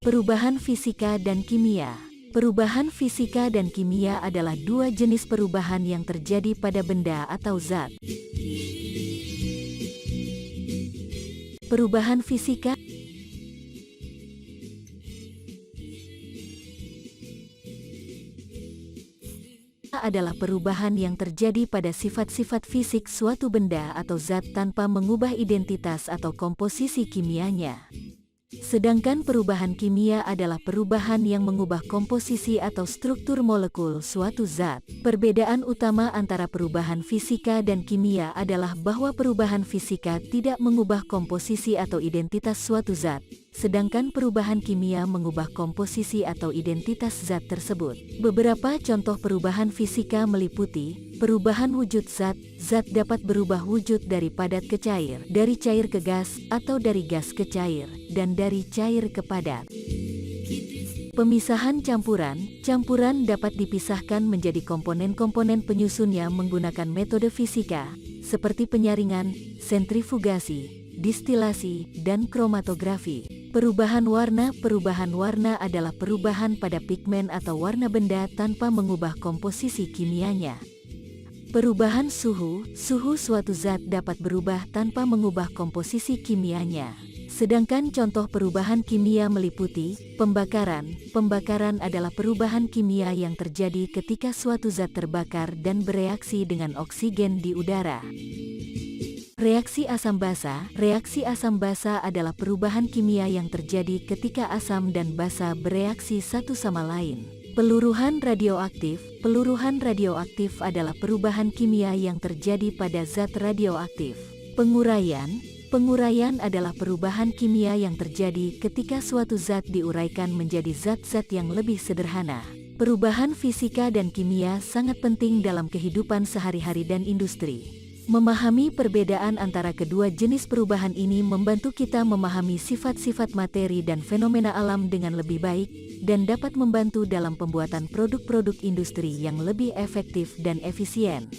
Perubahan fisika dan kimia. Perubahan fisika dan kimia adalah dua jenis perubahan yang terjadi pada benda atau zat. Perubahan fisika adalah perubahan yang terjadi pada sifat-sifat fisik suatu benda atau zat tanpa mengubah identitas atau komposisi kimianya. Sedangkan perubahan kimia adalah perubahan yang mengubah komposisi atau struktur molekul suatu zat. Perbedaan utama antara perubahan fisika dan kimia adalah bahwa perubahan fisika tidak mengubah komposisi atau identitas suatu zat, sedangkan perubahan kimia mengubah komposisi atau identitas zat tersebut. Beberapa contoh perubahan fisika meliputi perubahan wujud zat. Zat dapat berubah wujud dari padat ke cair, dari cair ke gas, atau dari gas ke cair, dan dari cair ke padat. Pemisahan campuran. Campuran dapat dipisahkan menjadi komponen-komponen penyusunnya menggunakan metode fisika, seperti penyaringan, sentrifugasi, distilasi, dan kromatografi. Perubahan warna. Perubahan warna adalah perubahan pada pigmen atau warna benda tanpa mengubah komposisi kimianya. Perubahan suhu. Suhu suatu zat dapat berubah tanpa mengubah komposisi kimianya. Sedangkan contoh perubahan kimia meliputi pembakaran. Pembakaran adalah perubahan kimia yang terjadi ketika suatu zat terbakar dan bereaksi dengan oksigen di udara. Reaksi asam basa. Reaksi asam basa adalah perubahan kimia yang terjadi ketika asam dan basa bereaksi satu sama lain. Peluruhan radioaktif. Peluruhan radioaktif adalah perubahan kimia yang terjadi pada zat radioaktif. Penguraian. Penguraian adalah perubahan kimia yang terjadi ketika suatu zat diuraikan menjadi zat-zat yang lebih sederhana. Perubahan fisika dan kimia sangat penting dalam kehidupan sehari-hari dan industri. Memahami perbedaan antara kedua jenis perubahan ini membantu kita memahami sifat-sifat materi dan fenomena alam dengan lebih baik, dan dapat membantu dalam pembuatan produk-produk industri yang lebih efektif dan efisien.